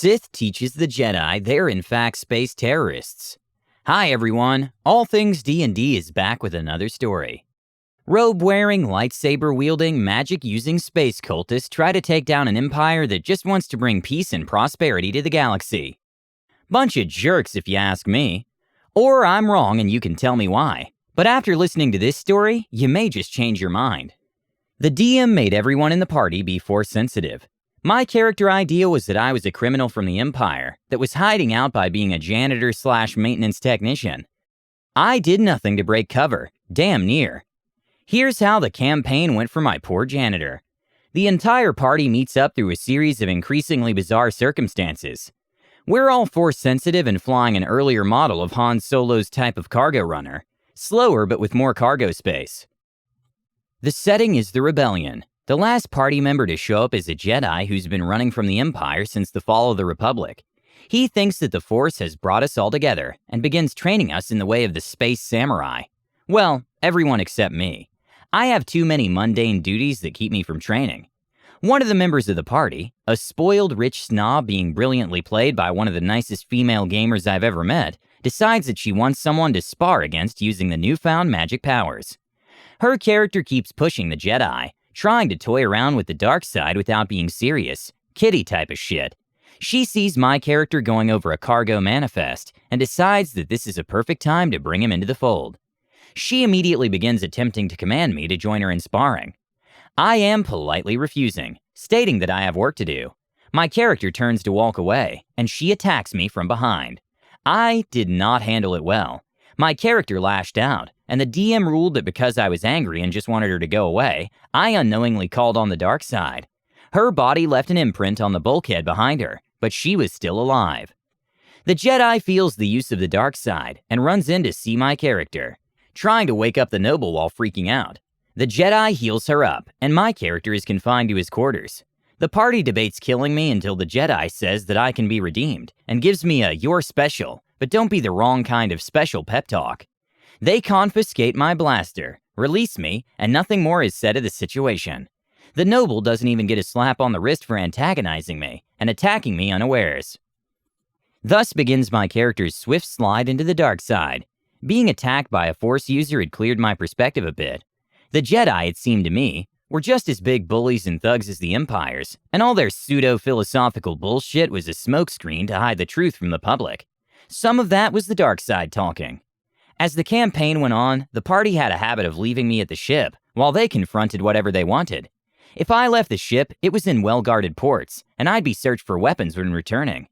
Sith teaches the Jedi they're in fact space terrorists. Hi everyone, All Things D&D is back with another story. Robe-wearing, lightsaber-wielding, magic-using space cultists try to take down an empire that just wants to bring peace and prosperity to the galaxy. Bunch of jerks if you ask me. Or I'm wrong and you can tell me why. But after listening to this story, you may just change your mind. The DM made everyone in the party be Force-sensitive. My character idea was that I was a criminal from the Empire that was hiding out by being a janitor/maintenance technician. I did nothing to break cover, damn near. Here's how the campaign went for my poor janitor. The entire party meets up through a series of increasingly bizarre circumstances. We're all Force-sensitive and flying an earlier model of Han Solo's type of cargo runner, slower but with more cargo space. The setting is the Rebellion. The last party member to show up is a Jedi who's been running from the Empire since the fall of the Republic. He thinks that the Force has brought us all together and begins training us in the way of the space samurai. Well, everyone except me. I have too many mundane duties that keep me from training. One of the members of the party, a spoiled rich snob being brilliantly played by one of the nicest female gamers I've ever met, decides that she wants someone to spar against using the newfound magic powers. Her character keeps pushing the Jedi, trying to toy around with the dark side without being serious, kiddie type of shit. She sees my character going over a cargo manifest and decides that this is a perfect time to bring him into the fold. She immediately begins attempting to command me to join her in sparring. I am politely refusing, stating that I have work to do. My character turns to walk away, and she attacks me from behind. I did not handle it well. My character lashed out, and the DM ruled that because I was angry and just wanted her to go away, I unknowingly called on the dark side. Her body left an imprint on the bulkhead behind her, but she was still alive. The Jedi feels the use of the dark side and runs in to see my character, trying to wake up the noble while freaking out. The Jedi heals her up, and my character is confined to his quarters. The party debates killing me until the Jedi says that I can be redeemed and gives me a "you're special, but don't be the wrong kind of special" pep talk. They confiscate my blaster, release me, and nothing more is said of the situation. The noble doesn't even get a slap on the wrist for antagonizing me and attacking me unawares. Thus begins my character's swift slide into the dark side. Being attacked by a Force user had cleared my perspective a bit. The Jedi, it seemed to me, were just as big bullies and thugs as the Empires, and all their pseudo-philosophical bullshit was a smokescreen to hide the truth from the public. Some of that was the dark side talking. As the campaign went on, the party had a habit of leaving me at the ship while they confronted whatever they wanted. If I left the ship, it was in well-guarded ports, and I'd be searched for weapons when returning.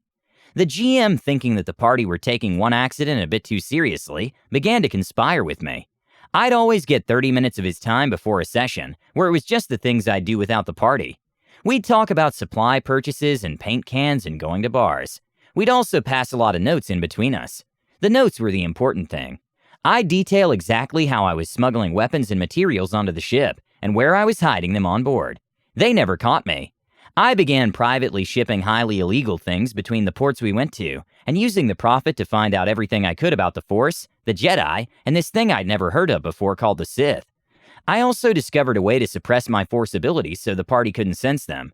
The GM, thinking that the party were taking one accident a bit too seriously, began to conspire with me. I'd always get 30 minutes of his time before a session, where it was just the things I'd do without the party. We'd talk about supply purchases and paint cans and going to bars. We'd also pass a lot of notes in between us. The notes were the important thing. I'd detail exactly how I was smuggling weapons and materials onto the ship, and where I was hiding them on board. They never caught me. I began privately shipping highly illegal things between the ports we went to, and using the profit to find out everything I could about the Force, the Jedi, and this thing I'd never heard of before called the Sith. I also discovered a way to suppress my Force abilities so the party couldn't sense them.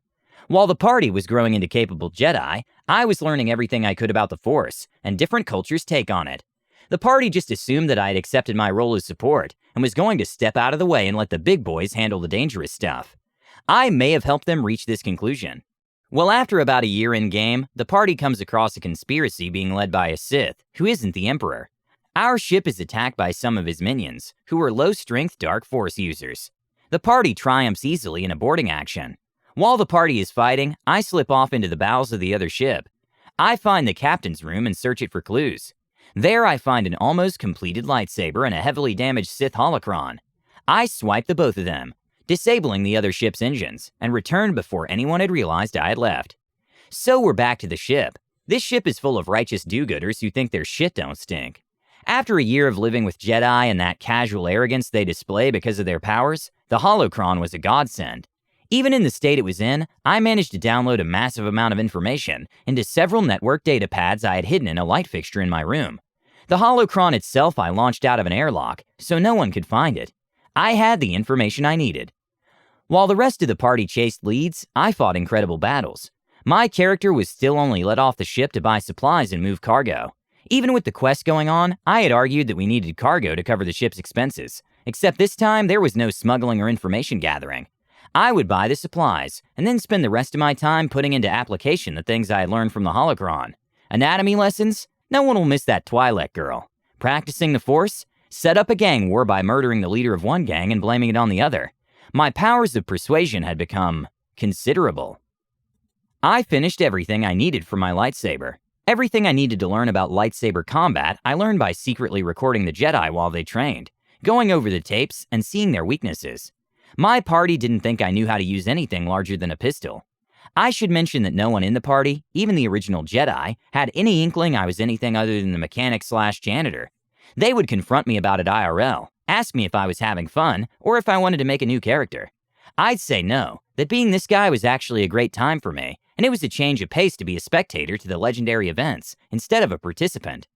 While the party was growing into capable Jedi, I was learning everything I could about the Force, and different cultures' take on it. The party just assumed that I had accepted my role as support, and was going to step out of the way and let the big boys handle the dangerous stuff. I may have helped them reach this conclusion. Well, after about a year in-game, the party comes across a conspiracy being led by a Sith, who isn't the Emperor. Our ship is attacked by some of his minions, who are low-strength Dark Force users. The party triumphs easily in a boarding action. While the party is fighting, I slip off into the bowels of the other ship. I find the captain's room and search it for clues. There I find an almost completed lightsaber and a heavily damaged Sith holocron. I swipe the both of them, disabling the other ship's engines, and return before anyone had realized I had left. So we're back to the ship. This ship is full of righteous do-gooders who think their shit don't stink. After a year of living with Jedi and that casual arrogance they display because of their powers, the holocron was a godsend. Even in the state it was in, I managed to download a massive amount of information into several network data pads I had hidden in a light fixture in my room. The holocron itself I launched out of an airlock, so no one could find it. I had the information I needed. While the rest of the party chased leads, I fought incredible battles. My character was still only let off the ship to buy supplies and move cargo. Even with the quest going on, I had argued that we needed cargo to cover the ship's expenses, except this time there was no smuggling or information gathering. I would buy the supplies, and then spend the rest of my time putting into application the things I had learned from the holocron. Anatomy lessons? No one will miss that Twi'lek girl. Practicing the Force? Set up a gang war by murdering the leader of one gang and blaming it on the other. My powers of persuasion had become considerable. I finished everything I needed for my lightsaber. Everything I needed to learn about lightsaber combat, I learned by secretly recording the Jedi while they trained, going over the tapes, and seeing their weaknesses. My party didn't think I knew how to use anything larger than a pistol. I should mention that no one in the party, even the original Jedi, had any inkling I was anything other than the mechanic/janitor. They would confront me about it IRL, ask me if I was having fun, or if I wanted to make a new character. I'd say no, that being this guy was actually a great time for me, and it was a change of pace to be a spectator to the legendary events instead of a participant.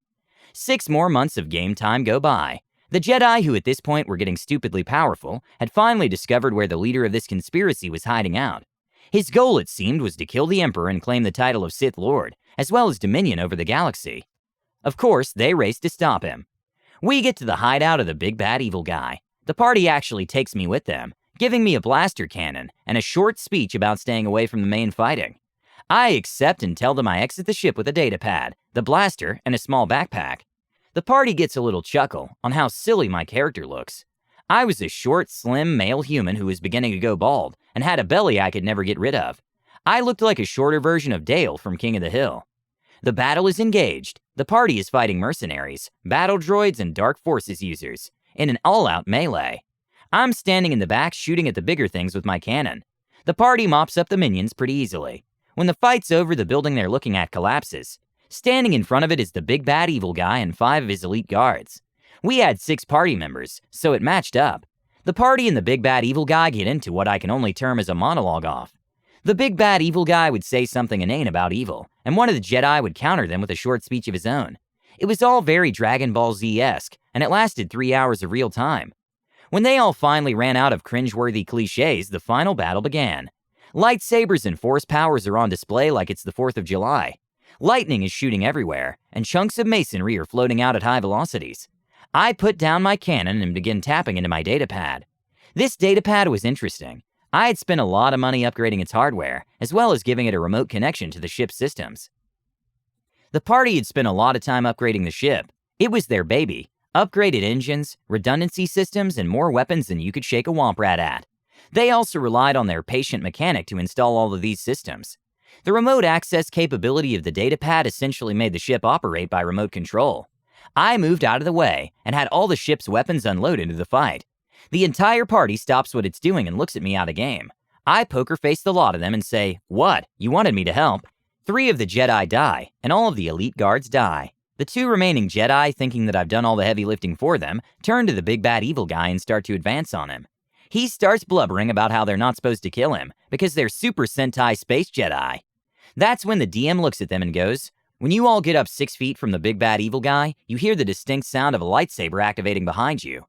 6 more months of game time go by. The Jedi, who at this point were getting stupidly powerful, had finally discovered where the leader of this conspiracy was hiding out. His goal, it seemed, was to kill the Emperor and claim the title of Sith Lord, as well as dominion over the galaxy. Of course, they raced to stop him. We get to the hideout of the big bad evil guy. The party actually takes me with them, giving me a blaster cannon and a short speech about staying away from the main fighting. I accept and tell them I exit the ship with a data pad, the blaster, and a small backpack. The party gets a little chuckle on how silly my character looks. I was a short, slim male human who was beginning to go bald and had a belly I could never get rid of. I looked like a shorter version of Dale from King of the Hill. The battle is engaged. The party is fighting mercenaries, battle droids, and dark forces users in an all-out melee. I'm standing in the back shooting at the bigger things with my cannon. The party mops up the minions pretty easily. When the fight's over, the building they're looking at collapses. Standing in front of it is the big bad evil guy and 5 of his elite guards. We had 6 party members, so it matched up. The party and the big bad evil guy get into what I can only term as a monologue off. The big bad evil guy would say something inane about evil, and one of the Jedi would counter them with a short speech of his own. It was all very Dragon Ball Z-esque, and it lasted 3 hours of real time. When they all finally ran out of cringeworthy cliches, the final battle began. Lightsabers and force powers are on display like it's the 4th of July. Lightning is shooting everywhere, and chunks of masonry are floating out at high velocities. I put down my cannon and begin tapping into my datapad. This datapad was interesting. I had spent a lot of money upgrading its hardware, as well as giving it a remote connection to the ship's systems. The party had spent a lot of time upgrading the ship. It was their baby. Upgraded engines, redundancy systems, and more weapons than you could shake a womp rat at. They also relied on their patient mechanic to install all of these systems. The remote access capability of the datapad essentially made the ship operate by remote control. I moved out of the way and had all the ship's weapons unloaded into the fight. The entire party stops what it's doing and looks at me out of game. I poker face the lot of them and say, "What? You wanted me to help?" 3 of the Jedi die, and all of the elite guards die. The 2 remaining Jedi, thinking that I've done all the heavy lifting for them, turn to the big bad evil guy and start to advance on him. He starts blubbering about how they're not supposed to kill him, because they're Super Sentai Space Jedi. That's when the DM looks at them and goes, "When you all get up 6 feet from the big bad evil guy, you hear the distinct sound of a lightsaber activating behind you."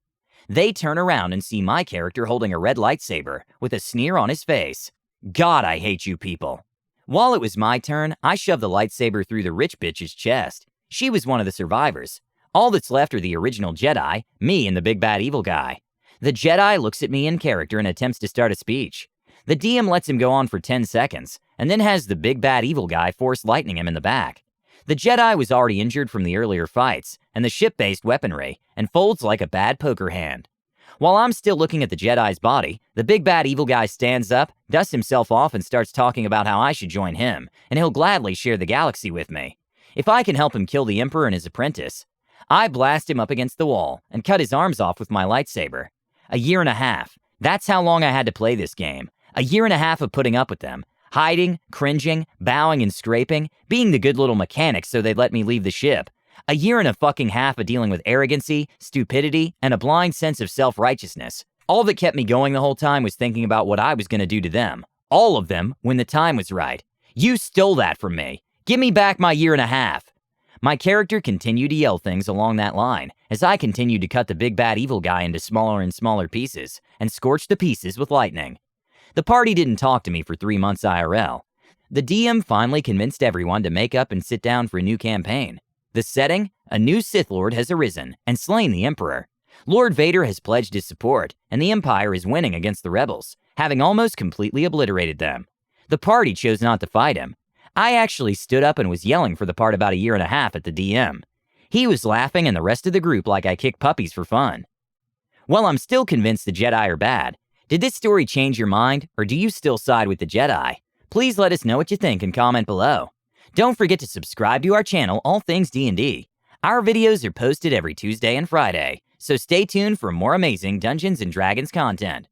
They turn around and see my character holding a red lightsaber, with a sneer on his face. God, I hate you people. While it was my turn, I shoved the lightsaber through the rich bitch's chest. She was one of the survivors. All that's left are the original Jedi, me and the big bad evil guy. The Jedi looks at me in character and attempts to start a speech. The DM lets him go on for 10 seconds, and then has the big bad evil guy force lightning him in the back. The Jedi was already injured from the earlier fights and the ship-based weaponry, and folds like a bad poker hand. While I'm still looking at the Jedi's body, the big bad evil guy stands up, dusts himself off, and starts talking about how I should join him, and he'll gladly share the galaxy with me, if I can help him kill the Emperor and his apprentice. I blast him up against the wall and cut his arms off with my lightsaber. 1.5 years. That's how long I had to play this game. 1.5 years of putting up with them. Hiding, cringing, bowing and scraping, being the good little mechanic so they'd let me leave the ship. 1.5 years of dealing with arrogancy, stupidity, and a blind sense of self-righteousness. All that kept me going the whole time was thinking about what I was going to do to them. All of them, when the time was right. You stole that from me. Give me back my 1.5 years. My character continued to yell things along that line, as I continued to cut the big bad evil guy into smaller and smaller pieces, and scorch the pieces with lightning. The party didn't talk to me for 3 months IRL. The DM finally convinced everyone to make up and sit down for a new campaign. The setting? A new Sith Lord has arisen and slain the Emperor. Lord Vader has pledged his support, and the Empire is winning against the rebels, having almost completely obliterated them. The party chose not to fight him. I actually stood up and was yelling for the part about a year and a half at the DM. He was laughing and the rest of the group like I kick puppies for fun. While I'm still convinced the Jedi are bad, did this story change your mind, or do you still side with the Jedi? Please let us know what you think and comment below. Don't forget to subscribe to our channel, All Things D&D. Our videos are posted every Tuesday and Friday, so stay tuned for more amazing Dungeons & Dragons content.